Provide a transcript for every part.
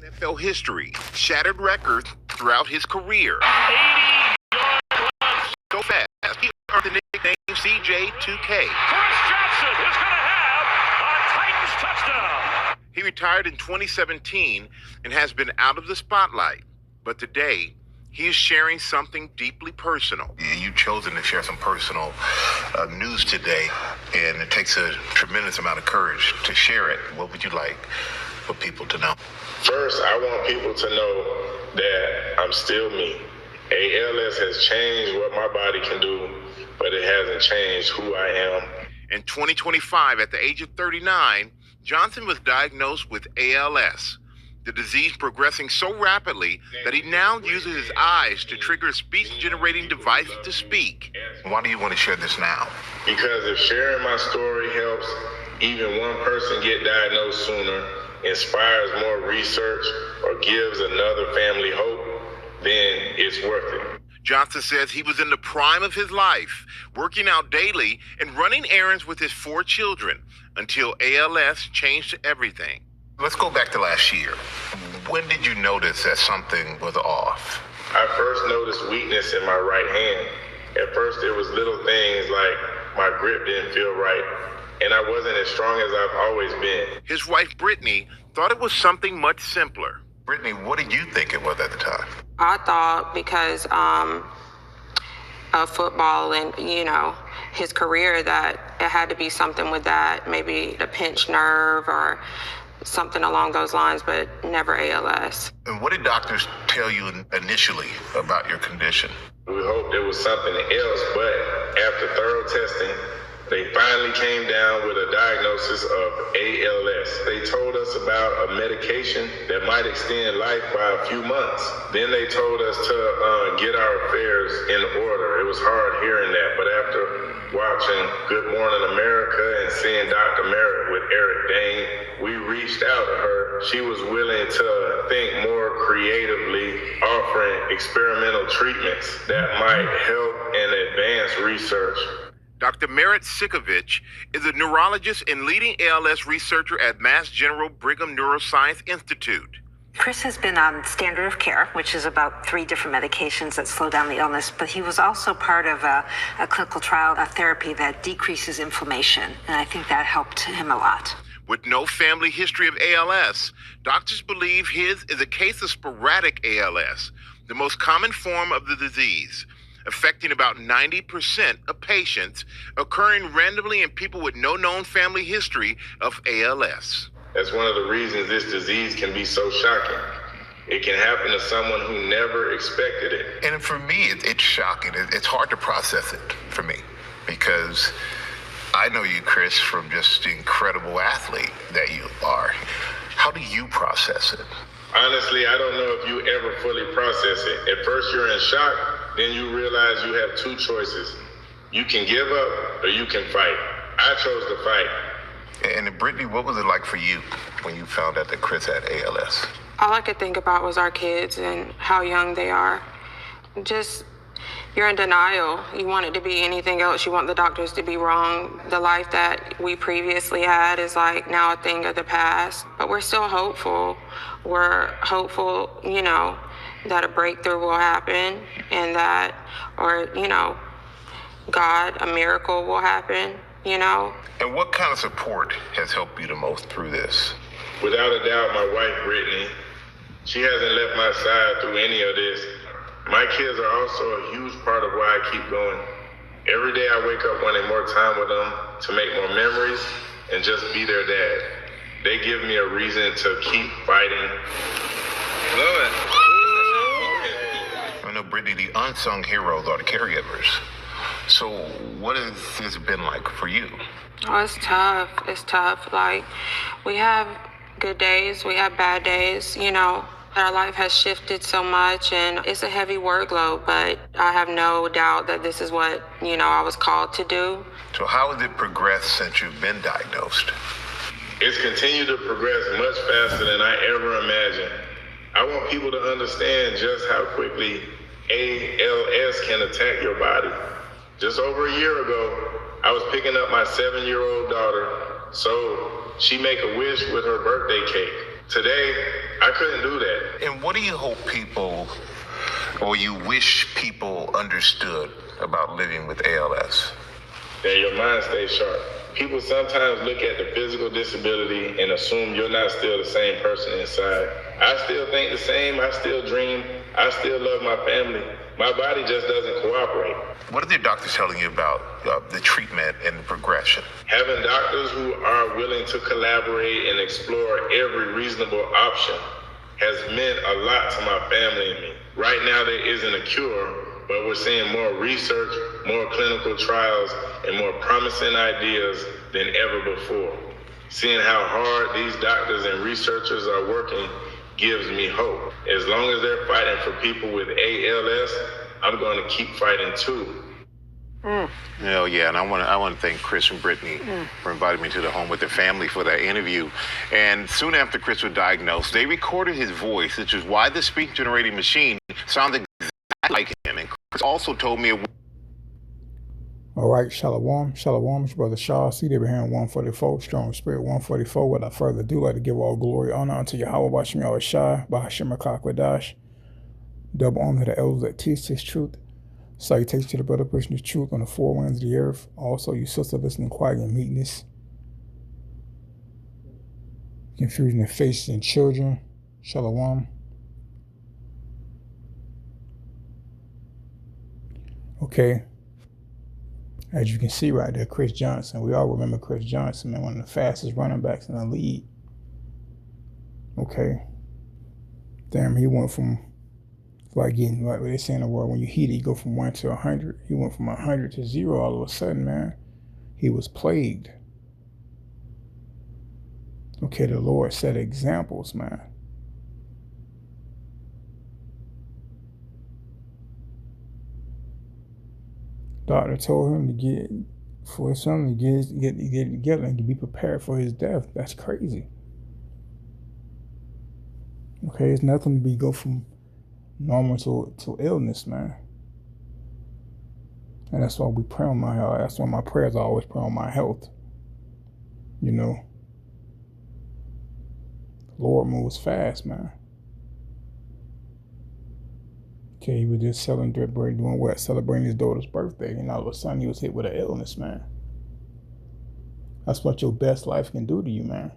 NFL history, shattered records throughout his career. 80-yard runs So fast, he earned the nickname CJ2K. Chris Johnson is going to have a Titans touchdown. He retired in 2017 and has been out of the spotlight. But today, he is sharing something deeply personal. You've chosen to share some personal news today, and it takes a tremendous amount of courage to share it. What would you like for people to know? First, I want people to know that I'm still me. ALS has changed what my body can do, but it hasn't changed who I am. In 2025, at the age of 39, Johnson was diagnosed with ALS, the disease progressing so rapidly that he now uses his eyes to trigger a speech-generating device to speak. Why do you want to share this now? Because if sharing my story helps even one person get diagnosed sooner, inspires more research, or gives another family hope, then it's worth it. Johnson says he was in the prime of his life, working out daily and running errands with his 4 children until ALS changed everything. Let's go back to last year. When did you notice that something was off? I first noticed weakness in my right hand. At first, it was little things like my grip didn't feel right, and I wasn't as strong as I've always been. His wife, Brittany, thought it was something much simpler. Brittany, what did you think it was at the time? I thought because of football and, his career, that it had to be something with that, maybe a pinched nerve or something along those lines, but never ALS. And what did doctors tell you initially about your condition? We hoped it was something else, but after thorough testing, they finally came down with a diagnosis of ALS. They told us about a medication that might extend life by a few months. Then they told us to get our affairs in order. It was hard hearing that, but after watching Good Morning America and seeing Dr. Merritt with Eric Dane, we reached out to her. She was willing to think more creatively, offering experimental treatments that might help and advance research. Dr. Merritt Sikovich is a neurologist and leading ALS researcher at Mass General Brigham Neuroscience Institute. Chris has been on standard of care, which is about 3 different medications that slow down the illness, but he was also part of a clinical trial, a therapy that decreases inflammation, and I think that helped him a lot. With no family history of ALS, doctors believe his is a case of sporadic ALS, the most common form of the disease, affecting about 90% of patients, occurring randomly in people with no known family history of ALS. That's one of the reasons this disease can be so shocking. It can happen to someone who never expected it. And for me, it's shocking. It's hard to process it for me because I know you, Chris, from just the incredible athlete that you are. How do you process it? Honestly, I don't know if you ever fully process it. At first, you're in shock. Then you realize you have 2 choices. You can give up or you can fight. I chose to fight. And Brittany, what was it like for you when you found out that Chris had ALS? All I could think about was our kids and how young they are. Just, you're in denial. You want it to be anything else. You want the doctors to be wrong. The life that we previously had is like now a thing of the past. But we're still hopeful. We're hopeful, that a breakthrough will happen and that, or, God, a miracle will happen, And what kind of support has helped you the most through this? Without a doubt, my wife, Brittany, she hasn't left my side through any of this. My kids are also a huge part of why I keep going. Every day I wake up wanting more time with them to make more memories and just be their dad. They give me a reason to keep fighting. Love it. I know, Brittany, the unsung heroes are the caregivers. So what has this been like for you? Oh, it's tough. It's tough. Like, we have good days, we have bad days, Our life has shifted so much and it's a heavy workload, but I have no doubt that this is what, I was called to do. So how has it progressed since you've been diagnosed? It's continued to progress much faster than I ever imagined. I want people to understand just how quickly ALS can attack your body. Just over a year ago, I was picking up my 7-year-old daughter so she make a wish with her birthday cake. Today, I I couldn't do that. And what do you hope people, or you wish people understood about living with ALS? That your mind stays sharp. People sometimes look at the physical disability and assume you're not still the same person inside. I still think the same. I still dream. I still love my family. My body just doesn't cooperate. What are the doctors telling you about the treatment and the progression? Having doctors who are willing to collaborate and explore every reasonable option has meant a lot to my family and me. Right now, there isn't a cure, but we're seeing more research, more clinical trials, and more promising ideas than ever before. Seeing how hard these doctors and researchers are working gives me hope. As long as they're fighting for people with ALS, I'm going to keep fighting too. Yeah, and I want to thank Chris and Brittany for inviting me to the home with their family for that interview. And soon after Chris was diagnosed, they recorded his voice, which is why the speech-generating machine sounded exactly like him. And Chris also told me. All right, Shalom, Shalom, it's Brother Shaw, Seed Abraham 144, Strong Spirit 144. Without further ado, I'd like to give all glory, honor unto Yahweh, Bashim Yahweh Shai, Bahashim Akakwadash. Double honor to the elders that teach his truth. Salutations to the brother preaching his truth on the four winds of the earth. Also, you sister listening quiet and meekness. Confusion of faces and children. Shalom. Okay. As you can see right there, Chris Johnson. We all remember Chris Johnson, man, one of the fastest running backs in the league. Okay. Damn, he went from, like what they say in the world, when you heat it, you go from 1 to 100. He went from 100 to 0 all of a sudden, man. He was plagued. Okay, the Lord set examples, man. Doctor told him to get together and to be prepared for his death. That's crazy. Okay, it's nothing to go from normal to illness, man. And that's why we pray on my health. That's why my prayers are always pray on my health. You know, the Lord moves fast, man. Okay, he was just selling dirt bread, doing what? Celebrating his daughter's birthday, and all of a sudden he was hit with an illness, man. That's what your best life can do to you, man.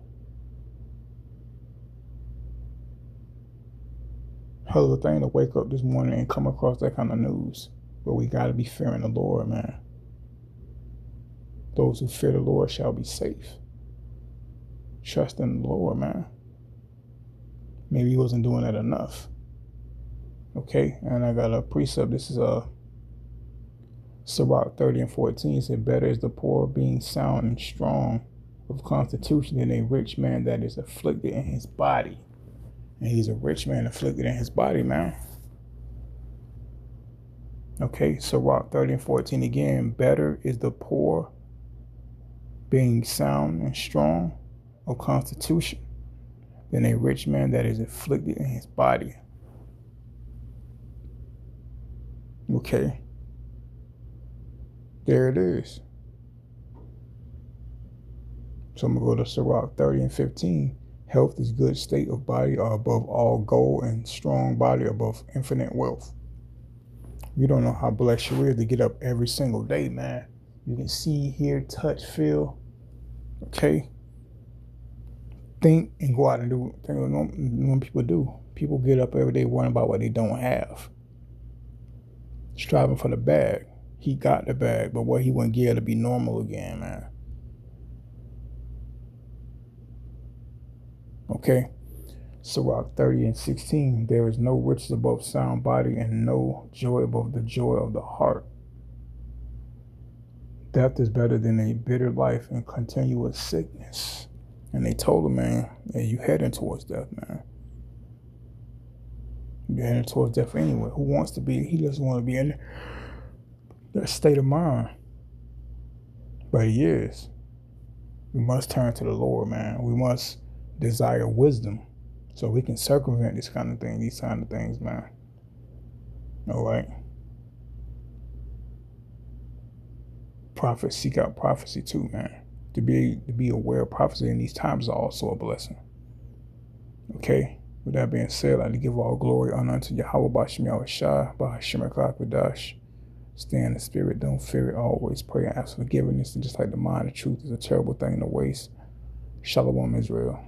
Hell of a thing to wake up this morning and come across that kind of news. But we got to be fearing the Lord, man. Those who fear the Lord shall be safe. Trust in the Lord, man. Maybe he wasn't doing that enough. Okay, and I got a precept. This is Srirach 30 and 14. It said, better is the poor being sound and strong of constitution than a rich man that is afflicted in his body. And he's a rich man afflicted in his body, man. Okay, Srirach 30 and 14 again. Better is the poor being sound and strong of constitution than a rich man that is afflicted in his body. Okay. There it is. So I'm going to go to Srirach 30 and 15. Health is good state of body are above all gold, and strong body above infinite wealth. You don't know how blessed you is to get up every single day, man. You can see, hear, touch, feel. Okay? Think and go out and do things when people do. People get up every day worrying about what they don't have. Striving for the bag. He got the bag, but what he wouldn't get to be normal again, man. Okay. Sirach 30 and 16. There is no riches above sound body and no joy above the joy of the heart. Death is better than a bitter life and continuous sickness. And they told him, man, hey, you heading towards death, man. You're heading towards death anyway. Who wants to be? He doesn't want to be in that state of mind. But he is. We must turn to the Lord, man. We must desire wisdom so we can circumvent these kind of things, man. All right. Prophets seek out prophecy too, man. To be aware of prophecy in these times is also a blessing. Okay? With that being said, I'd like to give all glory, honor unto Yahweh, Bashim Yahushua, Bahashim Akakadash. Stay in the spirit, don't fear it, always pray and ask for forgiveness. And just like the mind of truth is a terrible thing to waste. Shalom, Israel.